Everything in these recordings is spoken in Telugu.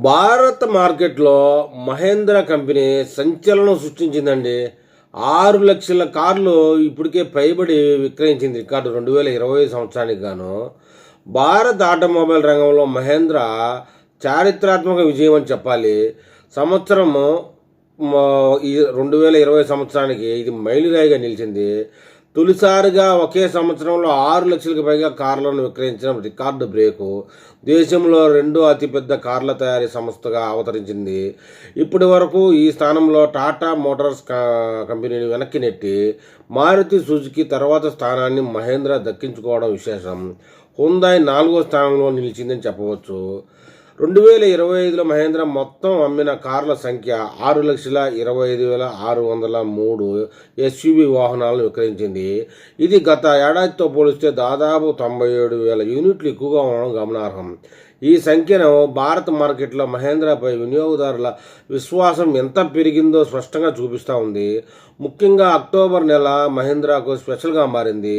భారత మార్కెట్లో మహేంద్ర కంపెనీ సంచలనం సృష్టించిందండి. 6,00,000 కార్లు ఇప్పటికే పైబడి విక్రయించింది రికార్డు 2020 సంవత్సరానికి గాను. భారత ఆటోమొబైల్ రంగంలో మహేంద్ర చారిత్రాత్మక విజయం అని చెప్పాలి. సంవత్సరము ఈ 2020 సంవత్సరానికి ఇది మైలురాయిగా నిలిచింది. తొలిసారిగా ఒకే సంవత్సరంలో 6,00,000కి పైగా కార్లను విక్రయించడం రికార్డు బ్రేకు. దేశంలో రెండో అతిపెద్ద కార్ల తయారీ సంస్థగా అవతరించింది. ఇప్పటి వరకు ఈ స్థానంలో టాటా మోటార్స్ కంపెనీని వెనక్కి నెట్టి మారుతి సుజుకి తర్వాత స్థానాన్ని మహేంద్ర దక్కించుకోవడం విశేషం. హుందాయ్ 4వ స్థానంలో నిలిచిందని చెప్పవచ్చు. 2025లో మహేంద్ర మొత్తం అమ్మిన కార్ల సంఖ్య 6,25,603 ఎస్యూవీ వాహనాలను విక్రయించింది. ఇది గత ఏడాదితో పోలిస్తే దాదాపు 97,000 యూనిట్లు ఎక్కువగా ఉండడం గమనార్హం. ఈ సంఖ్యను భారత మార్కెట్లో మహేంద్రపై వినియోగదారుల విశ్వాసం ఎంత పెరిగిందో స్పష్టంగా చూపిస్తూ ఉంది. ముఖ్యంగా అక్టోబర్ నెల మహేంద్రకు స్పెషల్గా మారింది.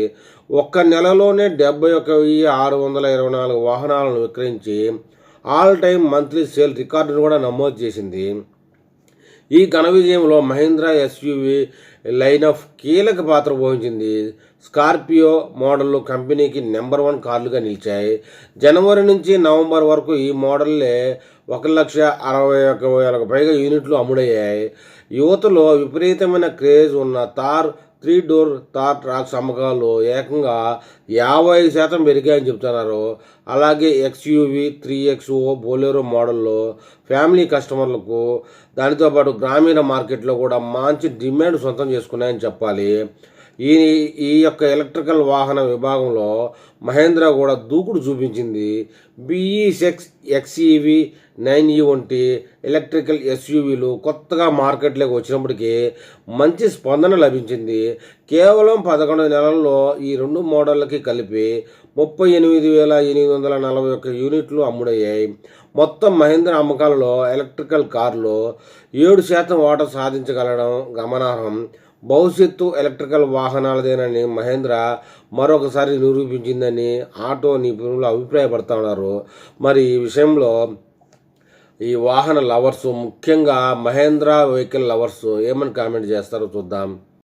ఒక్క నెలలోనే 71,624 వాహనాలను విక్రయించి ఆల్ టైమ్ మంత్లీ సేల్ రికార్డును కూడా నమోదు చేసింది. ఈ ఘన విజయంలో మహేంద్ర ఎస్యూవీ లైనప్ కీలక పాత్ర వహించింది. స్కార్పియో మోడళ్లు కంపెనీకి నెంబర్ 1 కార్లుగా నిలిచాయి. జనవరి నుంచి నవంబర్ వరకు ఈ మోడల్లే 1,61,000కు పైగా యూనిట్లు అమ్ముడయ్యాయి. యువతలో విపరీతమైన క్రేజ్ ఉన్న థార్ 3 డోర్ థార్ ట్రాక్స్ అమ్మకాలు ఏకంగా 50% పెరిగాయని చెప్తున్నారు. అలాగే ఎక్స్యూవీ 3XO బొలెరో మోడల్లో ఫ్యామిలీ కస్టమర్లకు దానితో పాటు గ్రామీణ మార్కెట్లో కూడా మంచి డిమాండ్ సొంతం చేసుకున్నాయని చెప్పాలి. ఈ యొక్క ఎలక్ట్రికల్ వాహన విభాగంలో మహేంద్ర కూడా దూకుడు చూపించింది. BE6 XEV 9e వంటి ఎలక్ట్రికల్ ఎస్యూవీలు కొత్తగా మార్కెట్లోకి వచ్చినప్పటికీ మంచి స్పందన లభించింది. కేవలం 11 నెలల్లో ఈ రెండు మోడళ్ళకి కలిపి 38,841 యూనిట్లు అమ్ముడయ్యాయి. మొత్తం మహేంద్ర అమ్మకాలలో ఎలక్ట్రికల్ కార్లు 7% వాటా సాధించగలడం గమనార్హం. భవిష్యత్తు ఎలక్ట్రికల్ వాహనాలదేనని మహేంద్ర మరొకసారి నిరూపించిందని ఆటో నిపుణులు అభిప్రాయపడుతున్నారు. మరి ఈ విషయంలో ఈ వాహన లవర్సు, ముఖ్యంగా మహేంద్ర వెహికల్ లవర్సు ఏమని కామెంట్ చేస్తారో చూద్దాం.